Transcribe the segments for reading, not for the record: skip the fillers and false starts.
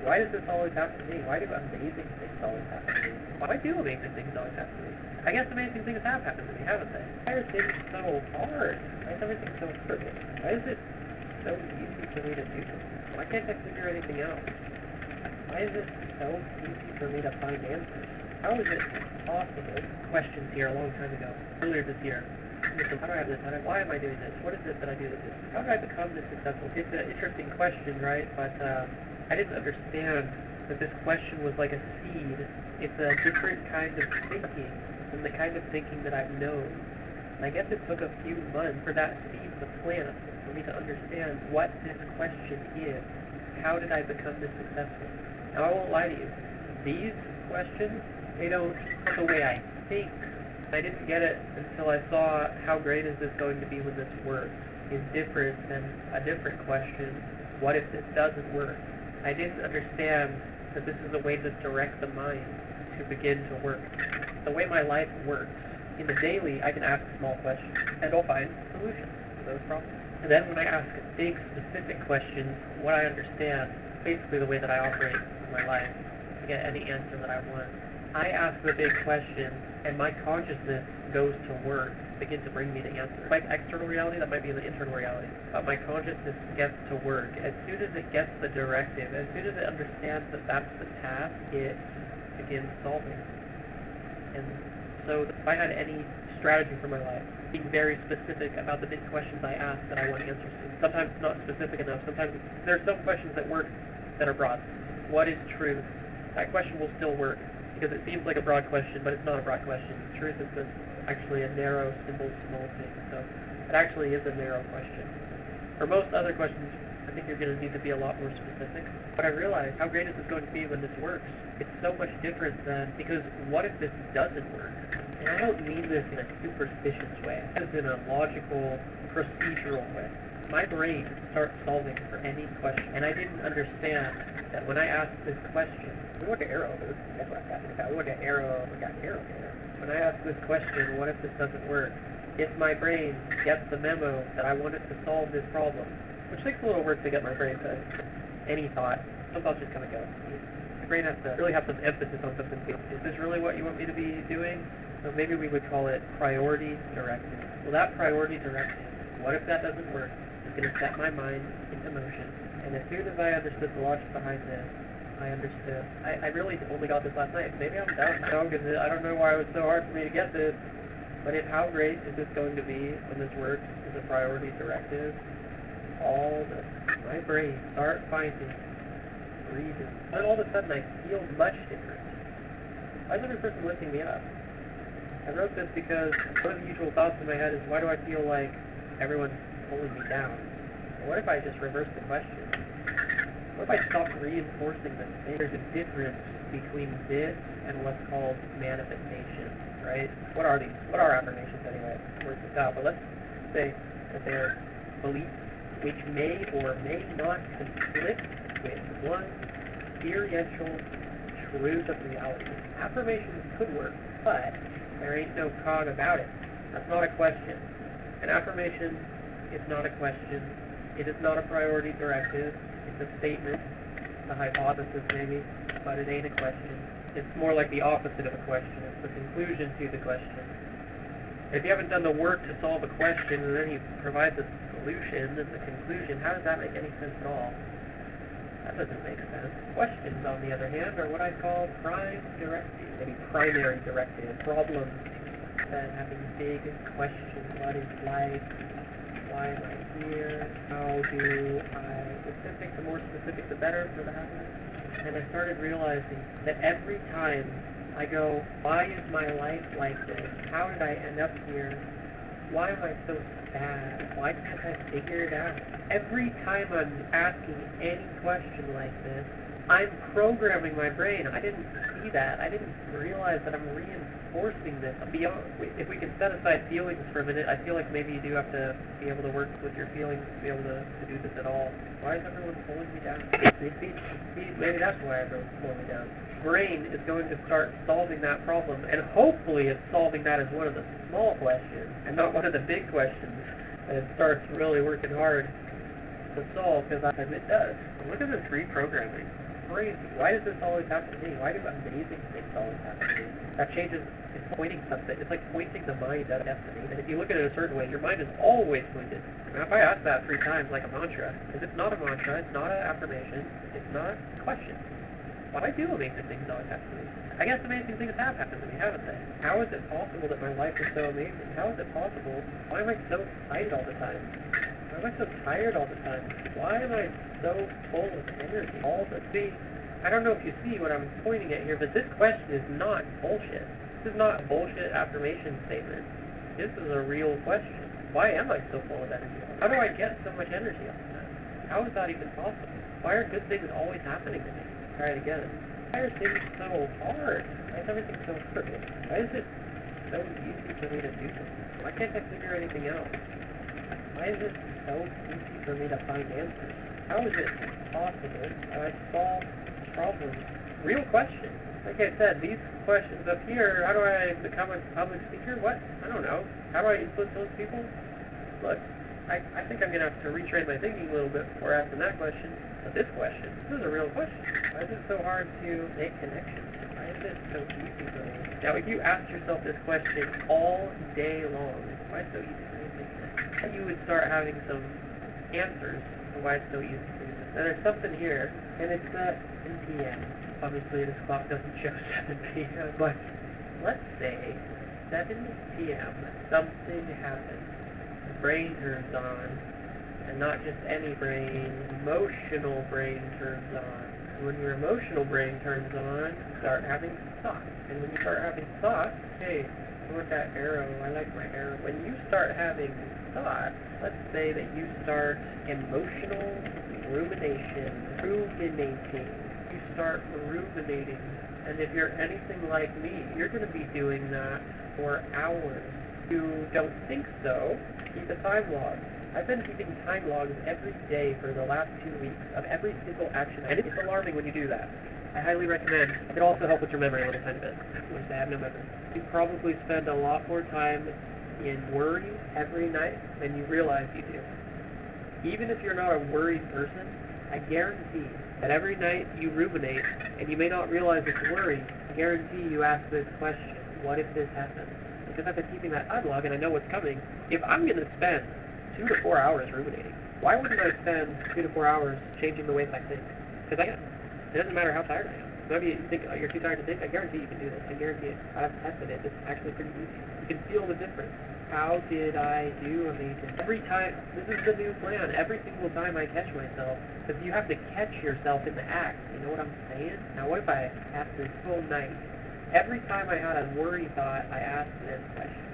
Why does this always happen to me? Why do amazing things always happen to me? Why do amazing things always happen to me? I guess amazing things have happened to me, haven't they? Why are things so hard? Why is everything so perfect? Why is it so easy for me to do this? Why can't I figure anything out? Why is it so easy for me to find answers? How is it possible? Questions here a long time ago, earlier this year. How do I have this? Why am I doing this? What is it that I do this? How do I become this successful? It's an interesting question, right? But I didn't understand that this question was like a seed. It's a different kind of thinking than the kind of thinking that I've known. And I guess it took a few months for that seed to plant, for me to understand what this question is. How did I become this successful? Now, I won't lie to you. These questions, they don't come the way I think. I didn't get it until I saw how great is this going to be when this works is different than a different question. What if this doesn't work? I didn't understand that this is a way to direct the mind to begin to work. The way my life works, in the daily, I can ask small questions, and I'll find solutions to those problems. And then when I ask big, specific questions, what I understand, basically the way that I operate in my life, to get any answer that I want, I ask the big question, and my consciousness goes to work, begin to bring me the answer. Like external reality, that might be the internal reality. But my consciousness gets to work. As soon as it gets the directive, as soon as it understands that that's the task, it begins solving. And so if I had any strategy for my life, being very specific about the big questions I ask that I want answers to. Sometimes it's not specific enough. Sometimes there are some questions that work that are broad. What is truth? That question will still work, because it seems like a broad question, but it's not a broad question. Truth is actually a narrow, simple, small thing. So it actually is a narrow question. For most other questions, I think you're going to need to be a lot more specific. But I realized how great is this going to be when this works? It's so much different than, because what if this doesn't work? And I don't mean this in a superstitious way. It's in a logical, procedural way. My brain starts solving for any question. And I didn't understand that when I asked this question, we went to Arrow, that's what I'm talking about. We got Arrow there. When I asked this question, what if this doesn't work? If my brain gets the memo that I want it to solve this problem, which takes a little work to get my brain to any thought, some thoughts just kind of go. The brain has to really have some emphasis on something. Is this really what you want me to be doing? So maybe we would call it priority directive. Well, that priority directive, what if that doesn't work? It's going to set my mind into motion. And as soon as I understood the logic behind this, I understood. I really only got this last night. Maybe I'm dumb. I don't know why it was so hard for me to get this. But how great is this going to be when this works as a priority directive? My brain start finding reasons. Then all of a sudden I feel much different. Why is every person lifting me up? I wrote this because one of the usual thoughts in my head is, why do I feel like everyone's pulling me down? What if I just reverse the question? What if I stop reinforcing this thing? There's a difference between this and what's called manifestation, right? What are these? What are affirmations anyway? Work this out. But let's say that they're beliefs which may or may not conflict with one experiential truth of reality. Affirmations could work, but there ain't no cog about it. That's not a question. An affirmation is not a question. It is not a priority directive. It's a statement, a hypothesis maybe, but it ain't a question. It's more like the opposite of a question. It's the conclusion to the question. If you haven't done the work to solve a question and then you provide the solution and the conclusion, how does that make any sense at all? That doesn't make sense. Questions, on the other hand, are what I call prime directive, maybe primary directive. Problems that having big questions. What is life? Why am I here? How do I... The more specific, the better for the happiness. And I started realizing that every time I go, why is my life like this? How did I end up here? Why am I so sad? Why can't I figure it out? Every time I'm asking any question like this, I'm programming my brain. I didn't see that. I didn't realize that I'm reinforcing this. Beyond, if we can set aside feelings for a minute, I feel like maybe you do have to be able to work with your feelings to be able to do this at all. Why is everyone pulling me down? Maybe that's why everyone's pulling me down. Brain is going to start solving that problem, and hopefully it's solving that as one of the small questions, and not one of the big questions. And it starts really working hard to solve, because it does. Look at this reprogramming. crazy. Why does this always happen to me? Why do amazing things always happen to me? That changes, it's pointing something. It's like pointing the mind at destiny. And if you look at it a certain way, your mind is always pointed. Now, if I ask that 3 times like a mantra, because it's not a mantra, it's not an affirmation, it's not a question. Why do amazing things always happen to me? I guess amazing things have happened to me, haven't they? How is it possible that my life is so amazing? How is it possible? Why am I so excited all the time? Why am I so tired all the time? Why am I so full of energy all the time? I don't know if you see what I'm pointing at here, but this question is not bullshit. This is not a bullshit affirmation statement. This is a real question. Why am I so full of energy? How do I get so much energy all the time? How is that even possible? Why are good things always happening to me? Try it again. Why are things so hard? Why is everything so crooked? Why is it so easy for me to do something? Why can't I figure anything out? Why is it so easy for me to find answers? How is it possible that I solve problems? Real question. Like I said, these questions up here, how do I become a public speaker? What? I don't know. How do I influence those people? Look, I think I'm going to have to retrain my thinking a little bit before asking that question. But this question, this is a real question. Why is it so hard to make connections? Why is it so easy for me? Now, if you ask yourself this question all day long, why is it so easy for me to make connections? You would start having some answers to why it's so easy for you. Now, there's something here, and it's at 10 p.m. Obviously, this clock doesn't show 7 p.m., but let's say 7 p.m. something happens. The brain turns on, and not just any brain, emotional brain turns on. When your emotional brain turns on, you start having thoughts. And when you start having thoughts, hey, I want that arrow, I like my arrow. When you start having thoughts, let's say that you start emotional ruminating. You start ruminating. And if you're anything like me, you're going to be doing that for hours. You don't think so, keep a time log. I've been keeping time logs every day for the last 2 weeks of every single action, and it's alarming when you do that. I highly recommend. It could also help with your memory a little tiny bit, which I have no memory. You probably spend a lot more time in worry every night than you realize you do. Even if you're not a worried person, I guarantee that every night you ruminate, and you may not realize it's worry, I guarantee you ask this question, what if this happens? Because I've been keeping that time log and I know what's coming. If I'm going to spend 2 to 4 hours ruminating, why wouldn't I spend 2 to 4 hours changing the ways I think? Because I can. It doesn't matter how tired I am. Maybe you think you're too tired to think. I guarantee you can do this. I guarantee it. I've tested it. It's actually pretty easy. You can feel the difference. How did I do amazing? Every time, this is the new plan. Every single time I catch myself, because you have to catch yourself in the act. You know what I'm saying? Now, what if I, after this whole night, every time I had a worry thought, I asked this question?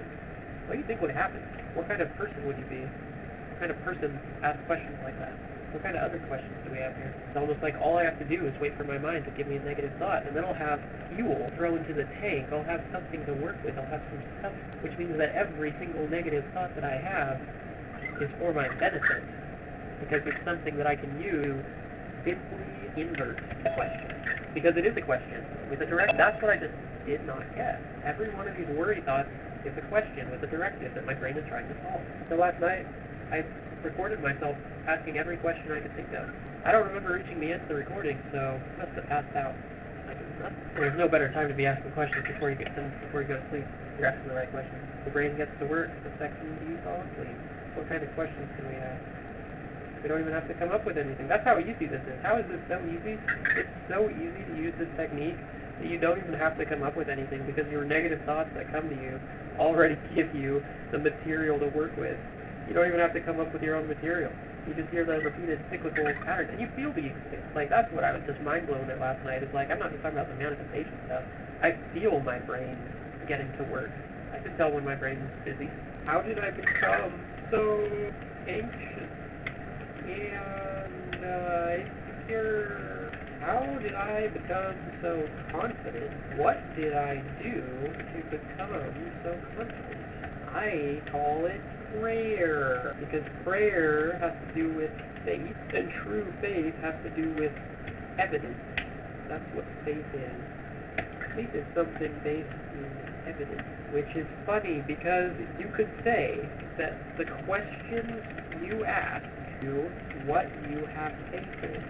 What do you think would happen? What kind of person would you be? What kind of person asks questions like that? What kind of other questions do we have here? It's almost like all I have to do is wait for my mind to give me a negative thought, and then I'll have fuel thrown into the tank. I'll have something to work with. I'll have some stuff, which means that every single negative thought that I have is for my benefit, because it's something that I can use to simply invert the question. Because it is a question with a direct. That's what I just did not get. Every one of these worry thoughts is a question with a directive that my brain is trying to solve. So last night, I recorded myself asking every question I could think of. I don't remember reaching the end of the recording, so I must have passed out. There's no better time to be asking questions before you go to sleep. You're asking the right questions. The brain gets to work the second you fall asleep. What kind of questions can we ask? We don't even have to come up with anything. That's how easy this is. How is this so easy? It's so easy to use this technique that you don't even have to come up with anything, because your negative thoughts that come to you already give you the material to work with. You don't even have to come up with your own material. You just hear the repeated cyclical patterns, and you feel these things. Like, that's what I was just mind-blown at last night. It's like, I'm not just talking about the manifestation stuff. I feel my brain getting to work. I can tell when my brain's busy. How did I become so anxious and insecure? How did I become so confident? What did I do to become so confident? I call it prayer, because prayer has to do with faith, and true faith has to do with evidence. That's what faith is. Faith is something based in evidence, which is funny, because you could say that the questions you ask you what you have faith in.